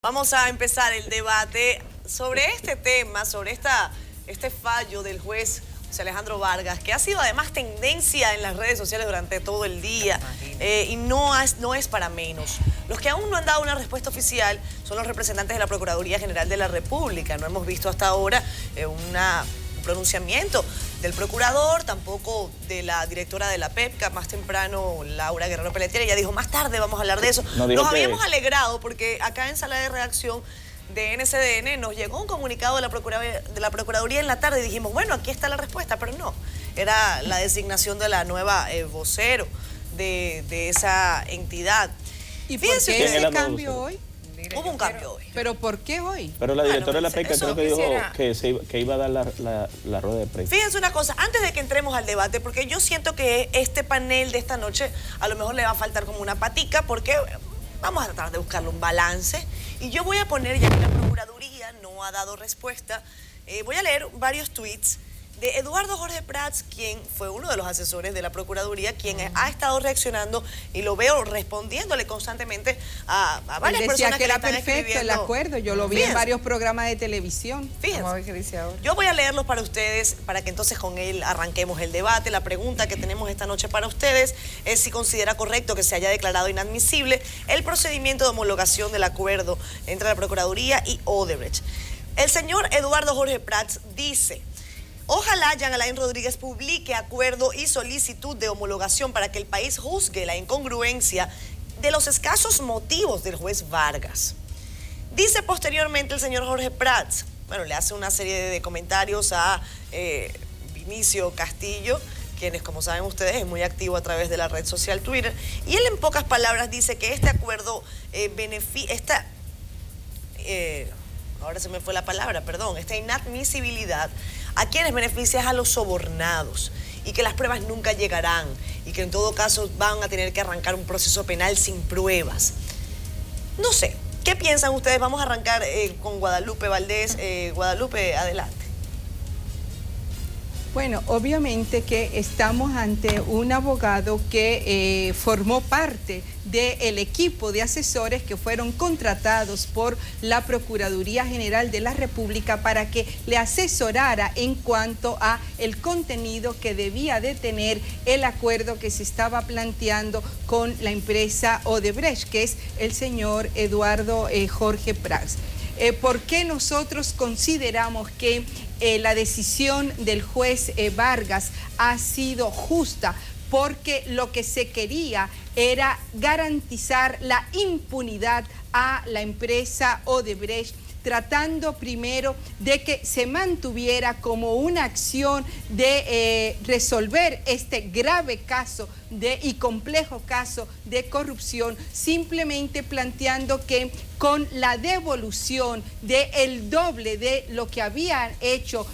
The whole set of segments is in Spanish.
Vamos a empezar el debate sobre este tema, sobre este fallo del juez José Alejandro Vargas, que ha sido además tendencia en las redes sociales durante todo el día y no es para menos. Los que aún no han dado una respuesta oficial son los representantes de la Procuraduría General de la República. No hemos visto hasta ahora un pronunciamiento del procurador, tampoco de la directora de la PEPCA. Más temprano, Laura Guerrero Pelletier, ella dijo, más tarde vamos a hablar de eso. Nos habíamos alegrado porque acá en sala de redacción de NCDN nos llegó un comunicado de la Procuraduría en la tarde y dijimos, bueno, aquí está la respuesta, pero no. Era la designación de la nueva vocero de esa entidad. ¿Y por qué ese cambio hoy? Hubo un cambio hoy. ¿Pero por qué hoy? Pero la directora de la PEPCA creo que dijo que iba a dar la rueda de prensa. Fíjense una cosa, antes de que entremos al debate, porque yo siento que este panel de esta noche a lo mejor le va a faltar como una patica, porque vamos a tratar de buscarle un balance. Y yo voy a poner, ya que la Procuraduría no ha dado respuesta, voy a leer varios tweets de Eduardo Jorge Prats, quien fue uno de los asesores de la Procuraduría, quien ha estado reaccionando y lo veo respondiéndole constantemente a varias personas que era perfecto el acuerdo. Yo lo vi en varios programas de televisión. Fíjense, vamos a ver qué dice ahora. Yo voy a leerlos para ustedes, para que entonces con él arranquemos el debate. La pregunta que tenemos esta noche para ustedes es si considera correcto que se haya declarado inadmisible el procedimiento de homologación del acuerdo entre la Procuraduría y Odebrecht. El señor Eduardo Jorge Prats dice: ojalá Jean Alain Rodríguez publique acuerdo y solicitud de homologación para que el país juzgue la incongruencia de los escasos motivos del juez Vargas. Dice posteriormente el señor Jorge Prats, bueno, le hace una serie de comentarios a Vinicio Castillo, quienes, como saben ustedes, es muy activo a través de la red social Twitter, y él en pocas palabras dice que este acuerdo ahora se me fue la palabra, perdón, esta inadmisibilidad a quienes beneficia a los sobornados y que las pruebas nunca llegarán y que en todo caso van a tener que arrancar un proceso penal sin pruebas. No sé, ¿qué piensan ustedes? Vamos a arrancar con Guadalupe Valdés. Guadalupe, adelante. Bueno, obviamente que estamos ante un abogado que formó parte del equipo de asesores que fueron contratados por la Procuraduría General de la República para que le asesorara en cuanto a el contenido que debía de tener el acuerdo que se estaba planteando con la empresa Odebrecht, que es el señor Eduardo Jorge Prats. ¿Por qué nosotros consideramos que la decisión del juez Vargas ha sido justa? Porque lo que se quería era garantizar la impunidad a la empresa Odebrecht, tratando primero de que se mantuviera como una acción de resolver este grave caso y complejo caso de corrupción, simplemente planteando que con la devolución del doble de lo que habían hecho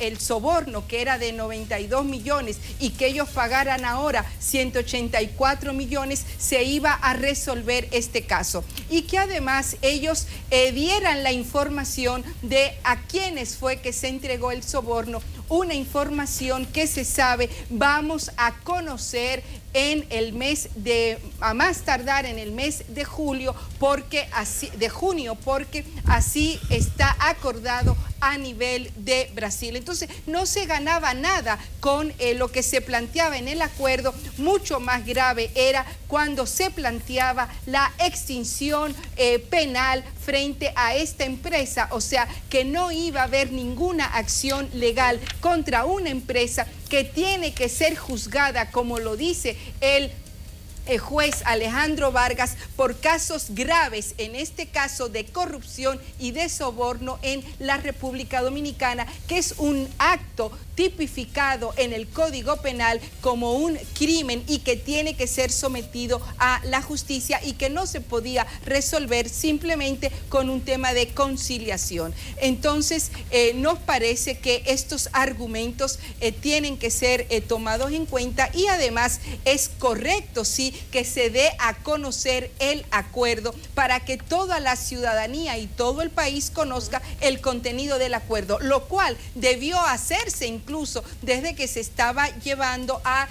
el soborno, que era de 92 millones, y que ellos pagaran ahora 184 millones, se iba a resolver este caso. Y que además ellos dieran la información de a quiénes fue que se entregó el soborno, una información que se sabe vamos a conocer en el mes a más tardar en el mes de junio, porque así está acordado a nivel de Brasil. Entonces no se ganaba nada con lo que se planteaba en el acuerdo. Mucho más grave era cuando se planteaba la extinción penal frente a esta empresa, o sea que no iba a haber ninguna acción legal contra una empresa que tiene que ser juzgada, como lo dice el juez Alejandro Vargas, por casos graves, en este caso de corrupción y de soborno en la República Dominicana, que es un acto tipificado en el Código Penal como un crimen y que tiene que ser sometido a la justicia y que no se podía resolver simplemente con un tema de conciliación. Entonces, nos parece que estos argumentos tienen que ser tomados en cuenta, y además es correcto, sí, que se dé a conocer el acuerdo para que toda la ciudadanía y todo el país conozca el contenido del acuerdo, lo cual debió hacerse incluso desde que se estaba llevando a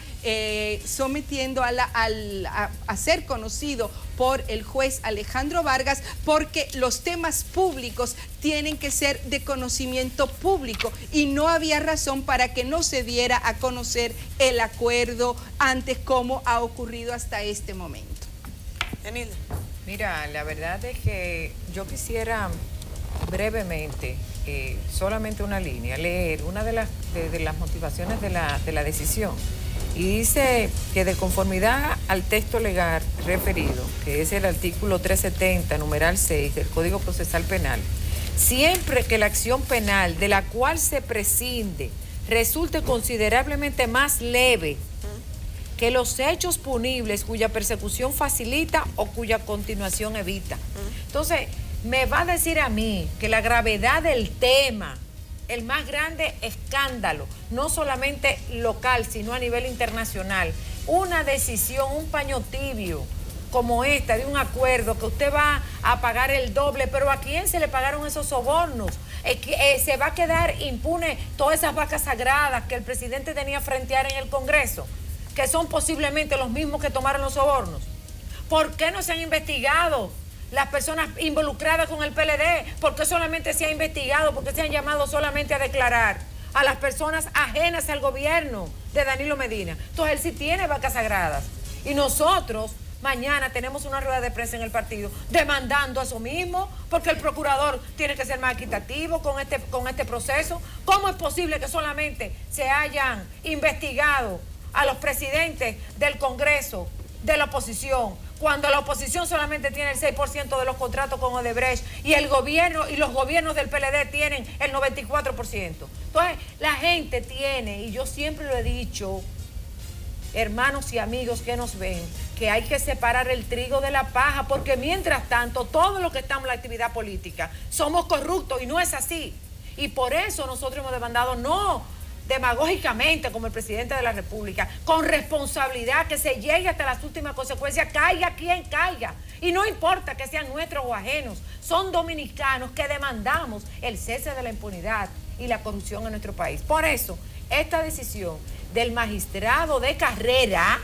sometiendo a ser conocido por el juez Alejandro Vargas, porque los temas públicos tienen que ser de conocimiento público y no había razón para que no se diera a conocer el acuerdo antes, como ha ocurrido hasta este momento. Yanilda. Mira, la verdad es que yo quisiera brevemente, solamente una línea, leer una de las motivaciones de la decisión. Y dice que de conformidad al texto legal referido, que es el artículo 370, numeral 6 del Código Procesal Penal, siempre que la acción penal de la cual se prescinde resulte considerablemente más leve que los hechos punibles cuya persecución facilita o cuya continuación evita. Entonces, me va a decir a mí que la gravedad del tema, el más grande escándalo, no solamente local, sino a nivel internacional, una decisión, un paño tibio como esta, de un acuerdo que usted va a pagar el doble, pero ¿a quién se le pagaron esos sobornos? ¿Se va a quedar impune todas esas vacas sagradas que el presidente tenía frentear en el Congreso, que son posiblemente los mismos que tomaron los sobornos? ¿Por qué no se han investigado las personas involucradas con el PLD? ¿Por qué solamente se ha investigado? ¿Por qué se han llamado solamente a declarar a las personas ajenas al gobierno de Danilo Medina? Entonces él sí tiene vacas sagradas. Y nosotros mañana tenemos una rueda de prensa en el partido demandando eso mismo, porque el procurador tiene que ser más equitativo con este proceso. ¿Cómo es posible que solamente se hayan investigado a los presidentes del Congreso de la oposición, cuando la oposición solamente tiene el 6% de los contratos con Odebrecht y el gobierno y los gobiernos del PLD tienen el 94%? Entonces, la gente tiene, y yo siempre lo he dicho, hermanos y amigos que nos ven, que hay que separar el trigo de la paja, porque mientras tanto, todos los que estamos en la actividad política somos corruptos, y no es así. Y por eso nosotros hemos demandado, no demagógicamente como el presidente de la República, con responsabilidad, que se llegue hasta las últimas consecuencias, caiga quien caiga, y no importa que sean nuestros o ajenos, son dominicanos que demandamos el cese de la impunidad y la corrupción en nuestro país. Por eso, esta decisión del magistrado de carrera,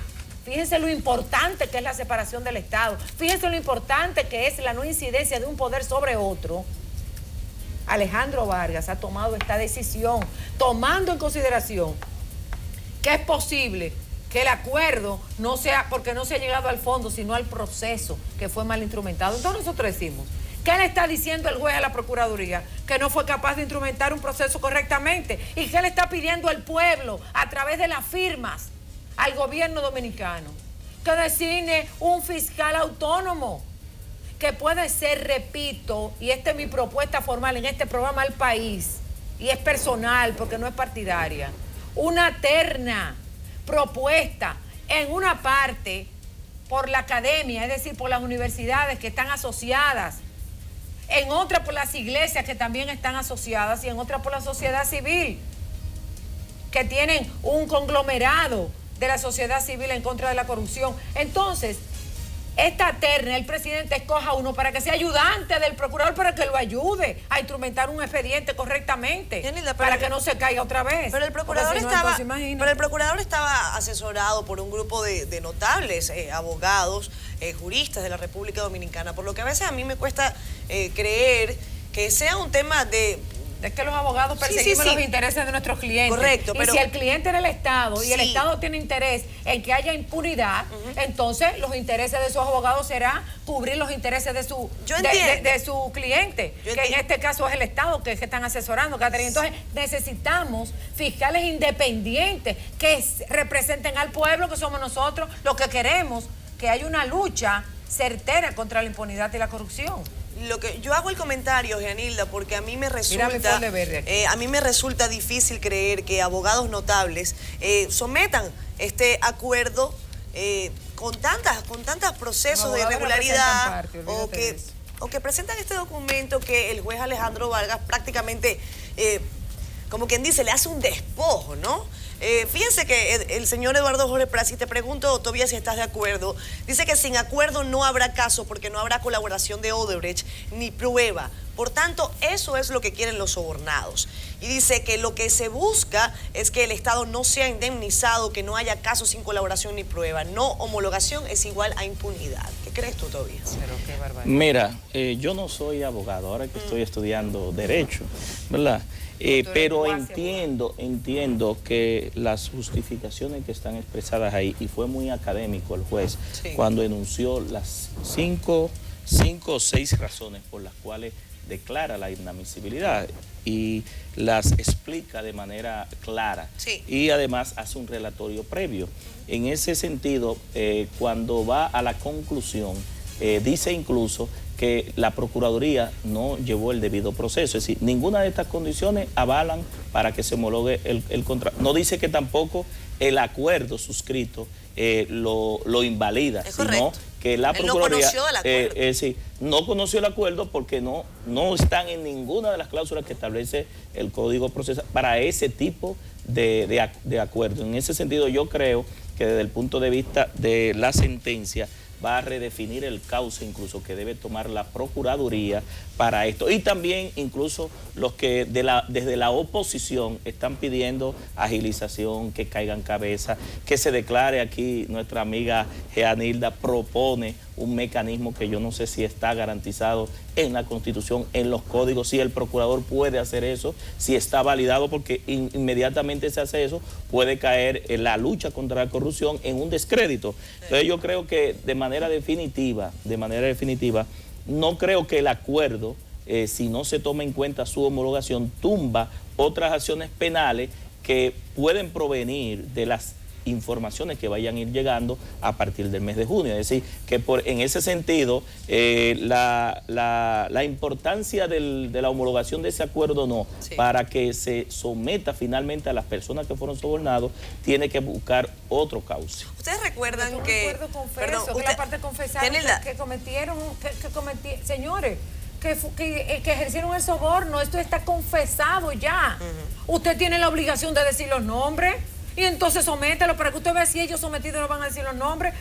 fíjense lo importante que es la separación del Estado, fíjense lo importante que es la no incidencia de un poder sobre otro. Alejandro Vargas ha tomado esta decisión tomando en consideración que es posible que el acuerdo no sea porque no se ha llegado al fondo, sino al proceso que fue mal instrumentado. Entonces nosotros decimos, ¿qué le está diciendo el juez a la Procuraduría? Que no fue capaz de instrumentar un proceso correctamente. ¿Y qué le está pidiendo el pueblo a través de las firmas al gobierno dominicano? Que designe un fiscal autónomo, que puede ser, repito, y esta es mi propuesta formal en este programa al país, y es personal porque no es partidaria, una terna propuesta en una parte por la academia, es decir, por las universidades que están asociadas, en otra por las iglesias que también están asociadas y en otra por la sociedad civil, que tienen un conglomerado de la sociedad civil en contra de la corrupción. Entonces, esta terna, el presidente escoja uno para que sea ayudante del procurador, para que lo ayude a instrumentar un expediente correctamente, Yanilda, para que no se caiga otra vez. Pero el procurador, el procurador estaba asesorado por un grupo de notables abogados, juristas de la República Dominicana, por lo que a veces a mí me cuesta creer que sea un tema de... Es que los abogados perseguimos los intereses de nuestros clientes. Correcto, pero... Y si el cliente era el Estado y el Estado tiene interés en que haya impunidad, entonces los intereses de sus abogados será cubrir los intereses de su, de su cliente, que en este caso es el Estado que están asesorando, Catherine. Entonces necesitamos fiscales independientes que representen al pueblo, que somos nosotros, los que queremos que haya una lucha certera contra la impunidad y la corrupción. Lo que yo hago el comentario, Yanilda, porque a mí me resulta difícil creer que abogados notables sometan este acuerdo con tantos procesos de irregularidad o que presentan este documento que el juez Alejandro Vargas prácticamente, como quien dice, le hace un despojo, ¿no? Fíjense que el señor Eduardo Jorge Prats, y te pregunto, Tobias, si estás de acuerdo, dice que sin acuerdo no habrá caso porque no habrá colaboración de Odebrecht ni prueba. Por tanto, eso es lo que quieren los sobornados. Y dice que lo que se busca es que el Estado no sea indemnizado, que no haya casos sin colaboración ni prueba. No homologación es igual a impunidad. ¿Qué crees tú, Tobías? Pero qué barbaridad. Mira, yo no soy abogado, ahora que estoy estudiando Derecho, ¿verdad? Pero entiendo que las justificaciones que están expresadas ahí, y fue muy académico el juez, cuando enunció las cinco o seis razones por las cuales declara la inadmisibilidad y las explica de manera clara, y además hace un relatorio previo. En ese sentido, cuando va a la conclusión, dice incluso que la Procuraduría no llevó el debido proceso, es decir, ninguna de estas condiciones avalan para que se homologue el contrato. No dice que tampoco el acuerdo suscrito lo invalida, sino que la Procuraduría no conoció el acuerdo porque no están en ninguna de las cláusulas que establece el Código Procesal para ese tipo de acuerdo. En ese sentido, yo creo que desde el punto de vista de la sentencia va a redefinir el cauce incluso que debe tomar la Procuraduría para esto. Y también incluso los que desde la oposición están pidiendo agilización, que caigan cabeza, que se declare aquí. Nuestra amiga Jeanilda propone un mecanismo que yo no sé si está garantizado en la Constitución, en los códigos, si el procurador puede hacer eso, si está validado, porque inmediatamente se hace eso, puede caer en la lucha contra la corrupción en un descrédito. Entonces yo creo que de manera definitiva, no creo que el acuerdo, si no se toma en cuenta su homologación, tumba otras acciones penales que pueden provenir de las informaciones que vayan a ir llegando a partir del mes de junio. Es decir, que en ese sentido, la importancia de la homologación de ese acuerdo para que se someta finalmente a las personas que fueron sobornados, tiene que buscar otro cauce. Ustedes recuerdan que... la parte confesaron que cometieron, señores, que ejercieron el soborno, esto está confesado ya. Usted tiene la obligación de decir los nombres. Y entonces somételo para que usted vea si ellos sometidos no van a decir los nombres.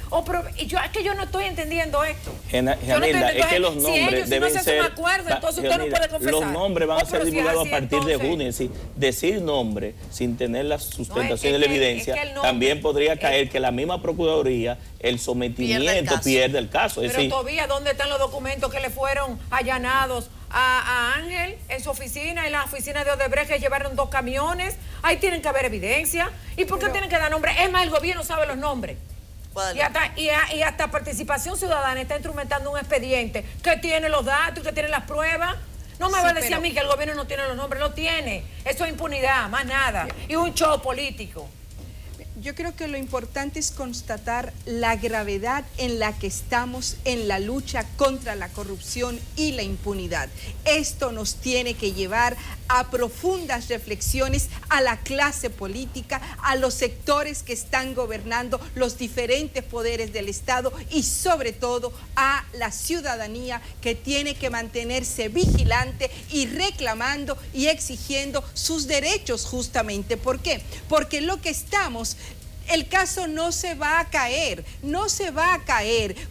Es que yo no estoy entendiendo esto. Janilda, es que los nombres deben ser... entonces usted no puede confesar. Los nombres van a ser divulgados a partir de junio. Es decir, decir nombre sin tener la sustentación de la evidencia, también podría caer que la misma Procuraduría, el sometimiento pierde el caso. Pero todavía, ¿dónde están los documentos que le fueron allanados a Ángel en su oficina, en la oficina de Odebrecht, que llevaron 2 camiones? Ahí tienen que haber evidencia. ¿Y por qué tienen que dar nombres? Es más, el gobierno sabe los nombres. Y hasta Participación Ciudadana está instrumentando un expediente que tiene los datos y que tiene las pruebas. No me va a decir a mí que el gobierno no tiene los nombres, lo tiene. Eso es impunidad, más nada. Y un show político. Yo creo que lo importante es constatar la gravedad en la que estamos en la lucha contra la corrupción y la impunidad. Esto nos tiene que llevar a profundas reflexiones a la clase política, a los sectores que están gobernando los diferentes poderes del Estado y sobre todo a la ciudadanía, que tiene que mantenerse vigilante y reclamando y exigiendo sus derechos justamente. ¿Por qué? Porque lo que estamos... El caso no se va a caer,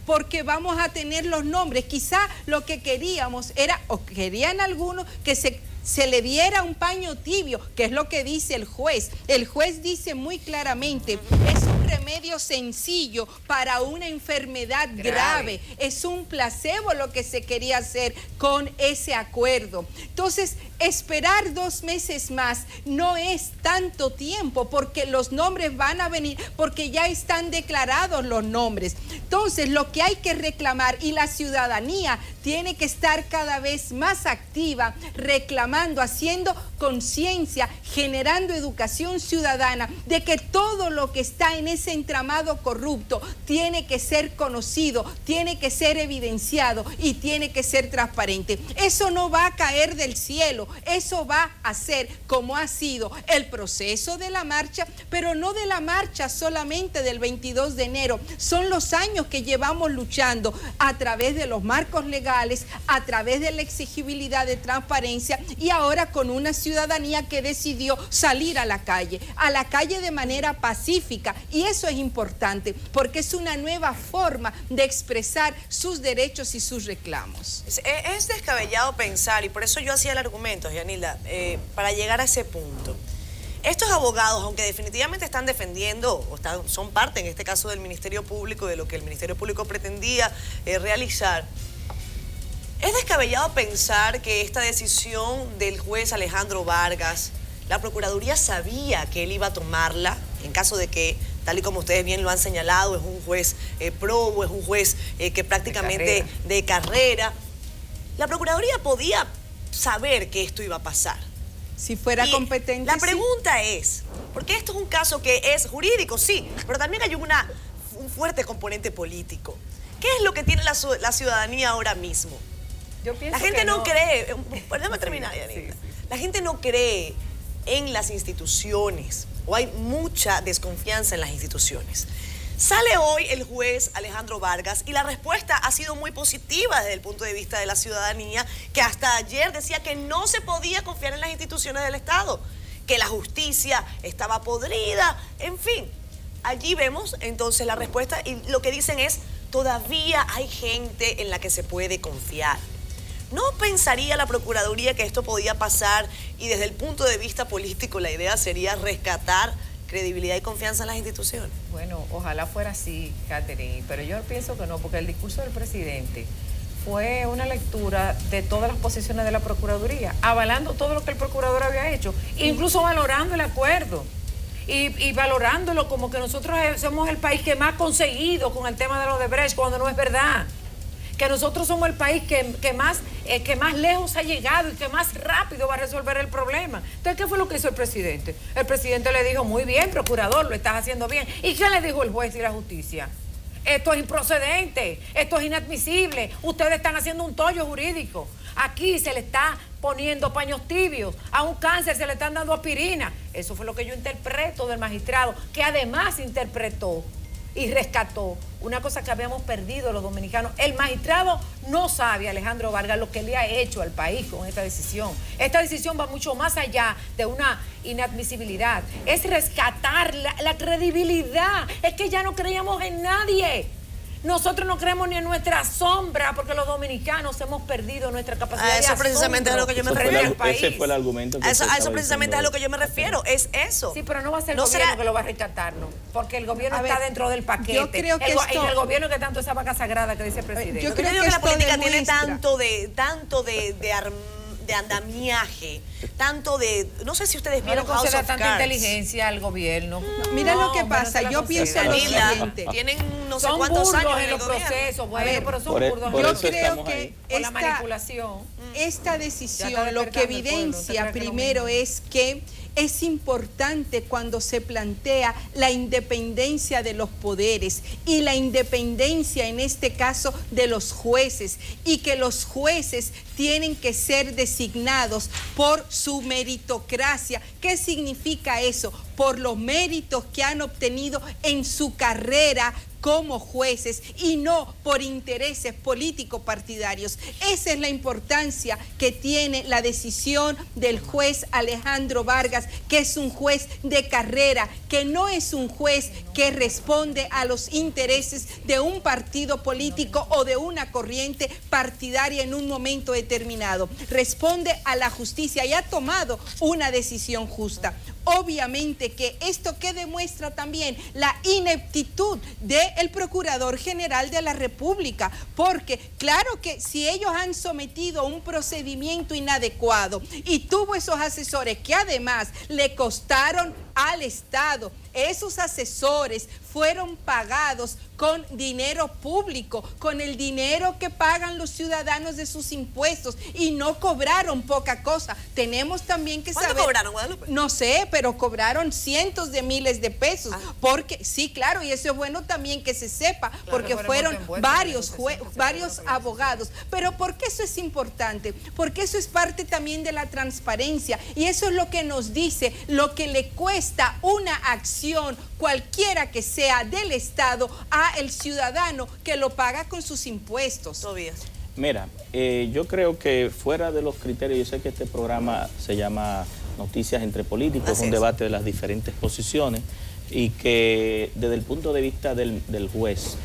porque vamos a tener los nombres. Quizá lo que queríamos era, o querían algunos, que se le diera un paño tibio, que es lo que dice el juez. El juez dice muy claramente, es un remedio sencillo para una enfermedad grave. Es un placebo lo que se quería hacer con ese acuerdo. Entonces, esperar 2 meses más no es tanto tiempo, porque los nombres van a venir, porque ya están declarados los nombres. Entonces, lo que hay que reclamar, y la ciudadanía tiene que estar cada vez más activa, reclamando, haciendo conciencia, generando educación ciudadana de que todo lo que está en ese entramado corrupto tiene que ser conocido, tiene que ser evidenciado y tiene que ser transparente. Eso no va a caer del cielo, eso va a ser como ha sido el proceso de la marcha, pero no de la marcha solamente del 22 de enero, son los años que llevamos luchando a través de los marcos legales, a través de la exigibilidad de transparencia, y ahora con una ciudadanía que decidió salir a la calle de manera pacífica. Y eso es importante, porque es una nueva forma de expresar sus derechos y sus reclamos. Es descabellado pensar, y por eso yo hacía el argumento, Yanilda, para llegar a ese punto. Estos abogados, aunque definitivamente están defendiendo, son parte en este caso del Ministerio Público, de lo que el Ministerio Público pretendía realizar, es descabellado pensar que esta decisión del juez Alejandro Vargas, la Procuraduría sabía que él iba a tomarla, en caso de que, tal y como ustedes bien lo han señalado, es un juez probo, es un juez que prácticamente de carrera. La Procuraduría podía saber que esto iba a pasar. Si fuera competente. La pregunta es, porque esto es un caso que es jurídico, sí, pero también hay un fuerte componente político. ¿Qué es lo que tiene la ciudadanía ahora mismo? Yo pienso la gente que no cree, déjame terminar, Yanilda. La gente no cree en las instituciones, o hay mucha desconfianza en las instituciones. Sale hoy el juez Alejandro Vargas y la respuesta ha sido muy positiva desde el punto de vista de la ciudadanía, que hasta ayer decía que no se podía confiar en las instituciones del Estado, que la justicia estaba podrida, en fin. Allí vemos entonces la respuesta y lo que dicen es, todavía hay gente en la que se puede confiar. ¿No pensaría la Procuraduría que esto podía pasar y desde el punto de vista político la idea sería rescatar credibilidad y confianza en las instituciones? Bueno, ojalá fuera así, Catherine, pero yo pienso que no, porque el discurso del presidente fue una lectura de todas las posiciones de la Procuraduría, avalando todo lo que el procurador había hecho, incluso valorando el acuerdo y valorándolo como que nosotros somos el país que más ha conseguido con el tema de los Odebrecht, cuando no es verdad. Que nosotros somos el país que más lejos ha llegado y que más rápido va a resolver el problema. Entonces, ¿qué fue lo que hizo el presidente? El presidente le dijo, muy bien, procurador, lo estás haciendo bien. ¿Y qué le dijo el juez y la justicia? Esto es improcedente, esto es inadmisible, ustedes están haciendo un tollo jurídico. Aquí se le está poniendo paños tibios, a un cáncer se le están dando aspirina. Eso fue lo que yo interpreto del magistrado, que además interpretó y rescató una cosa que habíamos perdido los dominicanos. El magistrado no sabe, Alejandro Vargas, lo que le ha hecho al país con esta decisión. Esta decisión va mucho más allá de una inadmisibilidad. Es rescatar la credibilidad. Es que ya no creíamos en nadie. Nosotros no creemos ni en nuestra sombra, porque los dominicanos hemos perdido nuestra capacidad de asombro. Eso precisamente es a lo que yo me refiero. Ese fue el argumento que eso precisamente es a lo que yo me refiero, es eso. Sí, pero no va a ser el gobierno que lo va a rescatar, ¿no? Porque el gobierno está dentro del paquete. Yo creo que en el gobierno que tanto esa vaca sagrada que dice el presidente. Yo creo que la política tiene tanto de andamiaje, tanto de... No sé si ustedes vieron House of Cards. Tanta inteligencia al gobierno. Mira lo que pasa, yo pienso lo siguiente. Tienen no sé cuántos años en los procesos, bueno, pero son burdos. Yo creo que la manipulación. Esta decisión lo que evidencia primero es que es importante cuando se plantea la independencia de los poderes y la independencia en este caso de los jueces, y que los jueces tienen que ser designados por su meritocracia. ¿Qué significa eso? Por los méritos que han obtenido en su carrera como jueces y no por intereses políticos partidarios. Esa es la importancia que tiene la decisión del juez Alejandro Vargas, que es un juez de carrera, que no es un juez que responde a los intereses de un partido político o de una corriente partidaria en un momento determinado. Responde a la justicia y ha tomado una decisión justa. Obviamente que esto que demuestra también la ineptitud del Procurador General de la República, porque claro que si ellos han sometido un procedimiento inadecuado y tuvo esos asesores que además le costaron al Estado, esos asesores fueron pagados con dinero público, con el dinero que pagan los ciudadanos de sus impuestos, y no cobraron poca cosa. Tenemos también que saber... ¿Cuánto cobraron, Guadalupe? No sé, pero cobraron cientos de miles de pesos. Porque, sí, claro, y eso es bueno también que se sepa, claro, porque fueron varios abogados. Pero ¿por qué eso es importante? Porque eso es parte también de la transparencia, y eso es lo que nos dice lo que le cuesta una acción, cualquiera que sea, del Estado a el ciudadano que lo paga con sus impuestos. Tobias. Mira, yo creo que fuera de los criterios, yo sé que este programa se llama Noticias entre Políticos, un debate de las diferentes posiciones. y que desde el punto de vista del juez,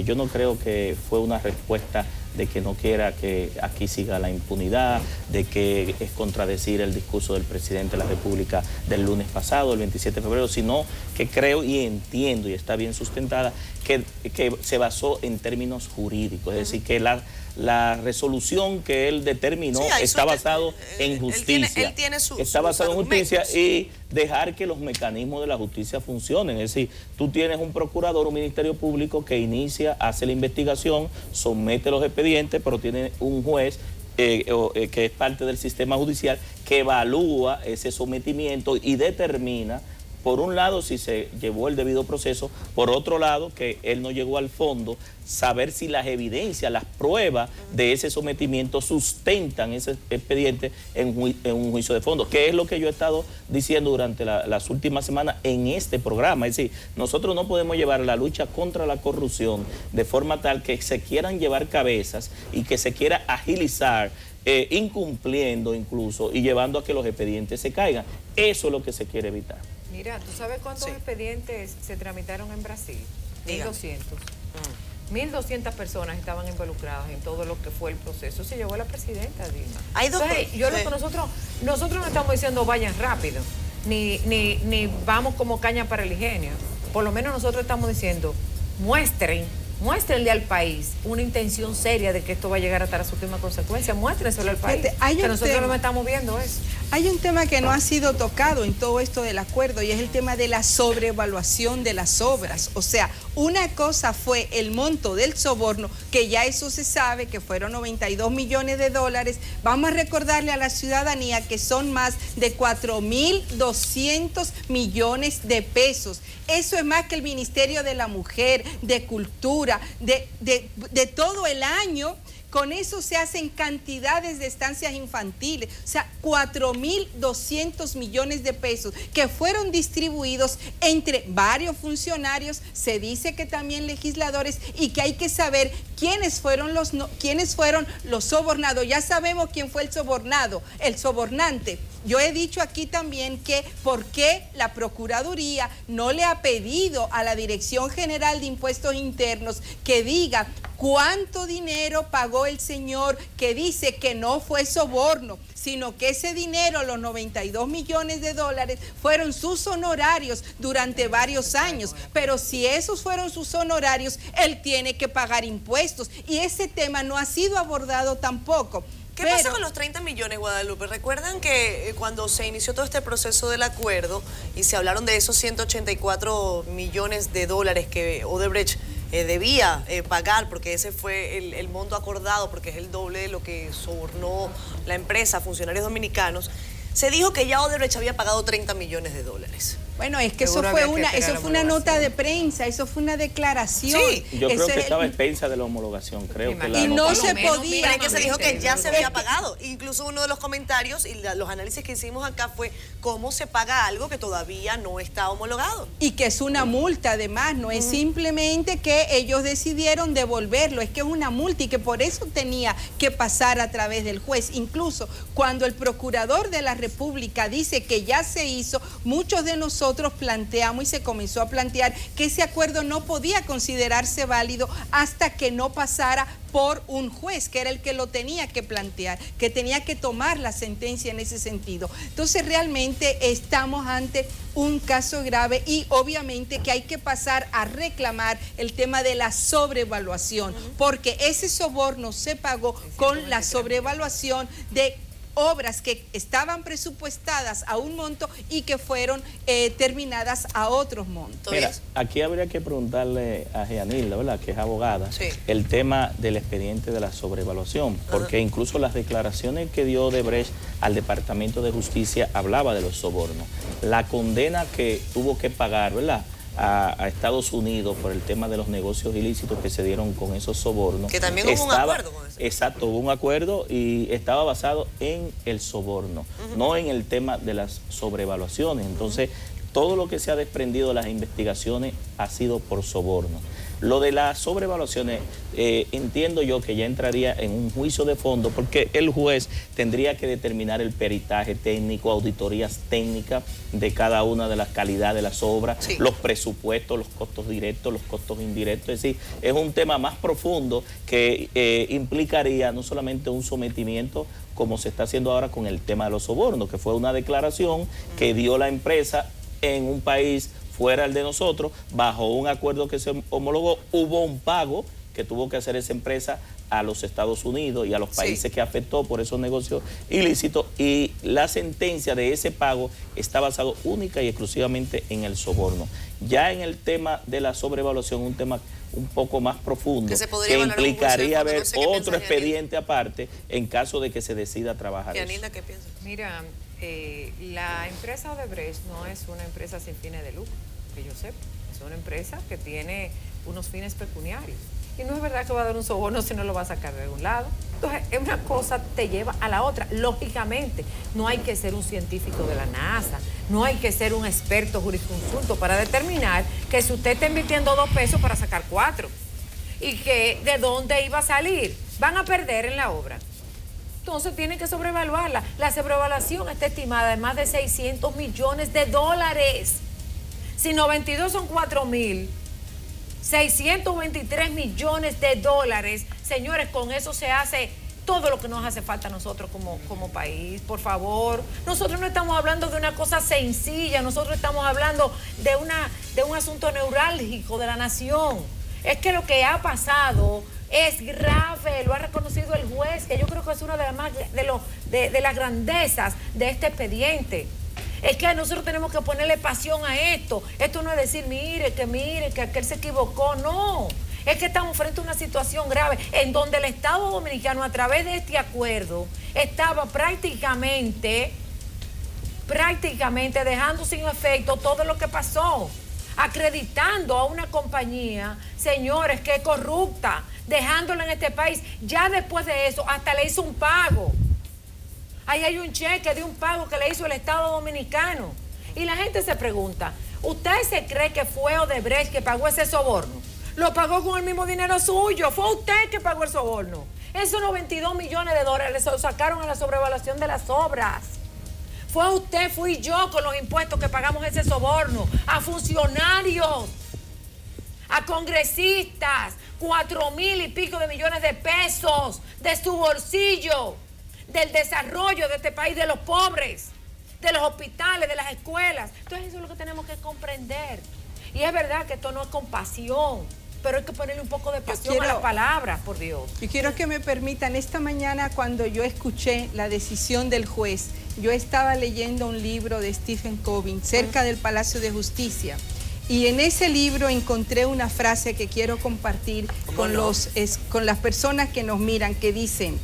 yo no creo que fue una respuesta de que no quiera que aquí siga la impunidad, de que es contradecir el discurso del presidente de la República del lunes pasado, el 27 de febrero, sino que creo y entiendo, y está bien sustentada, que se basó en términos jurídicos, es decir, que la resolución que él determinó está basado en justicia. Él tiene está basado en justicia argumentos. y dejar que los mecanismos de la justicia funcionen. Es decir, tú tienes un procurador, un ministerio público que inicia, hace la investigación, somete los expedientes, pero tiene un juez que es parte del sistema judicial que evalúa ese sometimiento y determina, por un lado, si se llevó el debido proceso, por otro lado, que él no llegó al fondo, saber si las evidencias, las pruebas de ese sometimiento sustentan ese expediente en un juicio de fondo, que es lo que yo he estado diciendo durante las últimas semanas en este programa. Es decir, nosotros no podemos llevar la lucha contra la corrupción de forma tal que se quieran llevar cabezas y que se quiera agilizar, incumpliendo incluso y llevando a que los expedientes se caigan. Eso es lo que se quiere evitar. Mira, ¿tú sabes cuántos expedientes se tramitaron en Brasil? 1.200. 1.200 personas estaban involucradas en todo lo que fue el proceso. Se llevó a la presidenta, Dilma. Hay dos. Entonces, nosotros no estamos diciendo vayan rápido, ni vamos como caña para el ingenio. Por lo menos nosotros estamos diciendo, muéstrenle al país una intención seria de que esto va a llegar hasta las últimas consecuencias. Muéstrenselo al país. Que nosotros no estamos viendo eso. Hay un tema que no ha sido tocado en todo esto del acuerdo y es el tema de la sobrevaluación de las obras. O sea, una cosa fue el monto del soborno, que ya eso se sabe, que fueron 92 millones de dólares. Vamos a recordarle a la ciudadanía que son más de 4.200 millones de pesos. Eso es más que el Ministerio de la Mujer, de Cultura, de todo el año. Con eso se hacen cantidades de estancias infantiles, o sea, 4.200 millones de pesos que fueron distribuidos entre varios funcionarios, se dice que también legisladores, y que hay que saber quiénes fueron los sobornados. Ya sabemos quién fue el sobornado, el sobornante. Yo he dicho aquí también que por qué la Procuraduría no le ha pedido a la Dirección General de Impuestos Internos que diga cuánto dinero pagó el señor que dice que no fue soborno, sino que ese dinero, los 92 millones de dólares, fueron sus honorarios durante varios años. Pero si esos fueron sus honorarios, él tiene que pagar impuestos. Y ese tema no ha sido abordado tampoco. ¿Qué pasa con los 30 millones, Guadalupe? Recuerdan que cuando se inició todo este proceso del acuerdo y se hablaron de esos 184 millones de dólares que Odebrecht debía pagar, porque ese fue el monto acordado, porque es el doble de lo que sobornó la empresa a funcionarios dominicanos, se dijo que ya Odebrecht había pagado 30 millones de dólares. Bueno, es que eso fue una nota de prensa, eso fue una declaración. Sí, yo creo que estaba expensa de la homologación, creo que y no se podía. Pero es que se dijo que ya se había pagado. Incluso uno de los comentarios y los análisis que hicimos acá fue cómo se paga algo que todavía no está homologado. Y que es una multa, además, no es simplemente que ellos decidieron devolverlo, es que es una multa y que por eso tenía que pasar a través del juez. Incluso cuando el procurador de la República dice que ya se hizo, muchos de nosotros planteamos y se comenzó a plantear que ese acuerdo no podía considerarse válido hasta que no pasara por un juez, que era el que lo tenía que plantear, que tenía que tomar la sentencia en ese sentido. Entonces realmente estamos ante un caso grave y obviamente que hay que pasar a reclamar el tema de la sobrevaluación, porque ese soborno se pagó con la sobrevaluación de obras que estaban presupuestadas a un monto y que fueron terminadas a otros montos. Mira, aquí habría que preguntarle a Gianilda, ¿verdad?, que es abogada, el tema del expediente de la sobrevaluación, porque incluso las declaraciones que dio Odebrecht al Departamento de Justicia hablaba de los sobornos. La condena que tuvo que pagar, ¿verdad?, a Estados Unidos por el tema de los negocios ilícitos que se dieron con esos sobornos. Que también hubo un acuerdo con eso. Exacto, hubo un acuerdo y estaba basado en el soborno, no en el tema de las sobrevaluaciones. Entonces, todo lo que se ha desprendido de las investigaciones ha sido por soborno. Lo de las sobrevaluaciones, entiendo yo que ya entraría en un juicio de fondo, porque el juez tendría que determinar el peritaje técnico, auditorías técnicas de cada una de las calidades de las obras, sí, los presupuestos, los costos directos, los costos indirectos. Es decir, es un tema más profundo que implicaría no solamente un sometimiento como se está haciendo ahora con el tema de los sobornos, que fue una declaración que dio la empresa en un país fuera el de nosotros, bajo un acuerdo que se homologó, hubo un pago que tuvo que hacer esa empresa a los Estados Unidos y a los países que afectó por esos negocios ilícitos, y la sentencia de ese pago está basado única y exclusivamente en el soborno. Ya en el tema de la sobrevaluación, un tema un poco más profundo, que implicaría ver otro expediente aparte en caso de que se decida trabajar eso. Yanilda, ¿qué piensas? Mira, la empresa Odebrecht no es una empresa sin fines de lucro, que yo sepa. Es una empresa que tiene unos fines pecuniarios. Y no es verdad que va a dar un soborno si no lo va a sacar de algún lado. Entonces, una cosa te lleva a la otra. Lógicamente, no hay que ser un científico de la NASA, no hay que ser un experto jurisconsulto para determinar que si usted está invirtiendo 2 pesos para sacar 4, y que de dónde iba a salir, van a perder en la obra. Entonces tienen que sobrevaluarla. La sobrevaluación está estimada en más de 600 millones de dólares. Si 92 son 4.000, 623 millones de dólares. Señores, con eso se hace todo lo que nos hace falta a nosotros como país. Por favor, nosotros no estamos hablando de una cosa sencilla, nosotros estamos hablando de un asunto neurálgico de la nación. Es que lo que ha pasado es grave, lo ha reconocido el juez, que yo creo que es una de las grandezas de este expediente. Es que nosotros tenemos que ponerle pasión a esto. Esto no es decir, mire, que aquel se equivocó. No, es que estamos frente a una situación grave en donde el Estado Dominicano, a través de este acuerdo, estaba prácticamente dejando sin efecto todo lo que pasó, acreditando a una compañía, señores, que es corrupta, dejándola en este país. Ya después de eso, hasta le hizo un pago. Ahí hay un cheque de un pago que le hizo el Estado Dominicano. Y la gente se pregunta, ¿usted se cree que fue Odebrecht que pagó ese soborno? Lo pagó con el mismo dinero suyo. Fue usted que pagó el soborno. Esos 92 millones de dólares se sacaron a la sobrevaluación de las obras. Fue usted, fui yo con los impuestos que pagamos ese soborno. A funcionarios, a congresistas, 4.000 y pico de millones de pesos de su bolsillo, del desarrollo de este país, de los pobres, de los hospitales, de las escuelas. Entonces eso es lo que tenemos que comprender. Y es verdad que esto no es compasión, pero hay que ponerle un poco de pasión a las palabras, por Dios. Yo quiero que me permitan, esta mañana cuando yo escuché la decisión del juez, yo estaba leyendo un libro de Stephen Covey, Cerca del Palacio de Justicia. Y en ese libro encontré una frase que quiero compartir con las personas que nos miran, que dicen: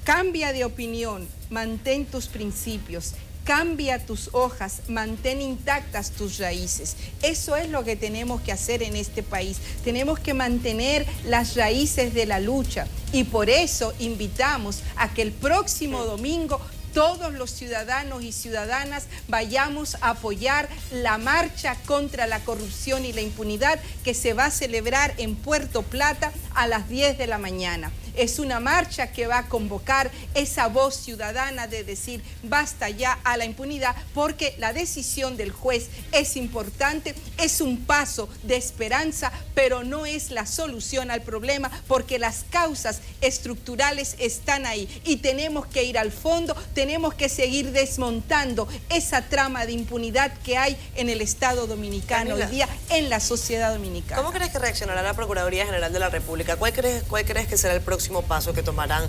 cambia de opinión, mantén tus principios, cambia tus hojas, mantén intactas tus raíces. Eso es lo que tenemos que hacer en este país. Tenemos que mantener las raíces de la lucha, y por eso invitamos a que el próximo domingo todos los ciudadanos y ciudadanas vayamos a apoyar la marcha contra la corrupción y la impunidad, que se va a celebrar en Puerto Plata a las 10 de la mañana. Es una marcha que va a convocar esa voz ciudadana de decir basta ya a la impunidad, porque la decisión del juez es importante, es un paso de esperanza, pero no es la solución al problema, porque las causas estructurales están ahí y tenemos que ir al fondo, tenemos que seguir desmontando esa trama de impunidad que hay en el Estado Dominicano hoy día, en la sociedad dominicana. ¿Cómo crees que reaccionará la Procuraduría General de la República? ¿Cuál crees que será el próximo paso que tomará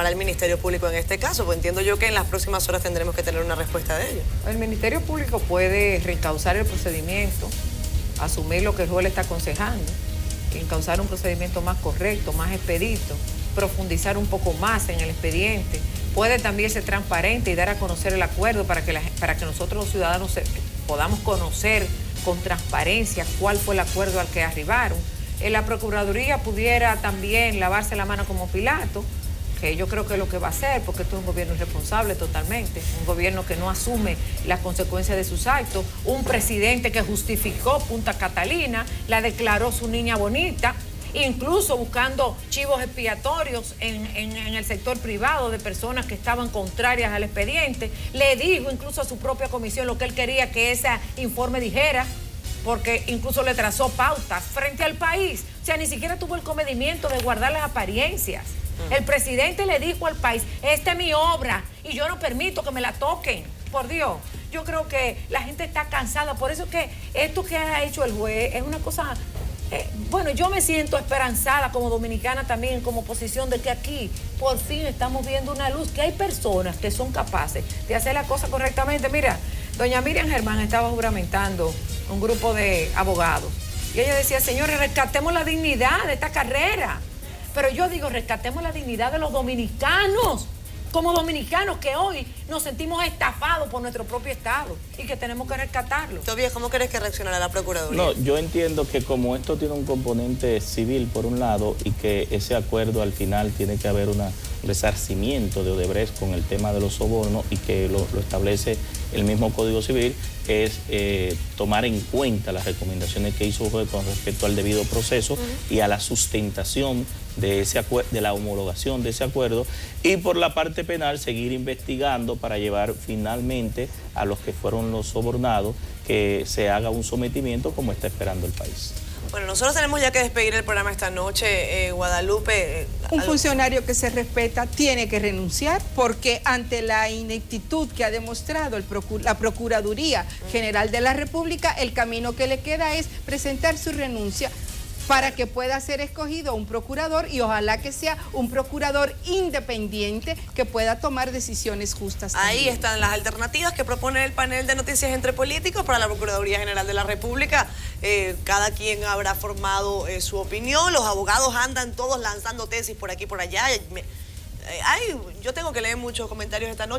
el Ministerio Público en este caso? Pues entiendo yo que en las próximas horas tendremos que tener una respuesta de ello. El Ministerio Público puede reencauzar el procedimiento, asumir lo que el juez le está aconsejando, encauzar un procedimiento más correcto, más expedito, profundizar un poco más en el expediente. Puede también ser transparente y dar a conocer el acuerdo para que nosotros los ciudadanos podamos conocer con transparencia cuál fue el acuerdo al que arribaron. La Procuraduría pudiera también lavarse la mano como Pilato que yo creo que es lo que va a hacer, porque esto es un gobierno irresponsable totalmente, un gobierno que no asume las consecuencias de sus actos, un presidente que justificó Punta Catalina, la declaró su niña bonita, incluso buscando chivos expiatorios en el sector privado de personas que estaban contrarias al expediente. Le dijo incluso a su propia comisión lo que él quería que ese informe dijera, porque incluso le trazó pautas frente al país. O sea, ni siquiera tuvo el comedimiento de guardar las apariencias. El presidente le dijo al país, esta es mi obra y yo no permito que me la toquen. Por Dios, yo creo que la gente está cansada. Por eso que esto que ha hecho el juez es una cosa... bueno, yo me siento esperanzada como dominicana también, como oposición, de que aquí por fin estamos viendo una luz, que hay personas que son capaces de hacer la cosa correctamente. Mira, doña Miriam Germán estaba juramentando un grupo de abogados y ella decía, señores, rescatemos la dignidad de esta carrera. Pero yo digo, rescatemos la dignidad de los dominicanos, como dominicanos que hoy nos sentimos estafados por nuestro propio Estado y que tenemos que rescatarlo. Tobias, ¿cómo crees que reaccionará la Procuraduría? No, yo entiendo que como esto tiene un componente civil por un lado y que ese acuerdo al final tiene que haber un resarcimiento de Odebrecht con el tema de los sobornos y que lo establece el mismo Código Civil, es tomar en cuenta las recomendaciones que hizo el juez con respecto al debido proceso y a la sustentación de ese de la homologación de ese acuerdo, y por la parte penal seguir investigando para llevar finalmente a los que fueron los sobornados que se haga un sometimiento como está esperando el país. Bueno, nosotros tenemos ya que despedir el programa esta noche, Guadalupe. Un funcionario que se respeta tiene que renunciar, porque ante la ineptitud que ha demostrado la Procuraduría General de la República, el camino que le queda es presentar su renuncia para que pueda ser escogido un procurador, y ojalá que sea un procurador independiente que pueda tomar decisiones justas. Ahí también están las alternativas que propone el panel de noticias entre políticos para la Procuraduría General de la República. Cada quien habrá formado su opinión. Los abogados andan todos lanzando tesis por aquí y por allá. Yo tengo que leer muchos comentarios esta noche.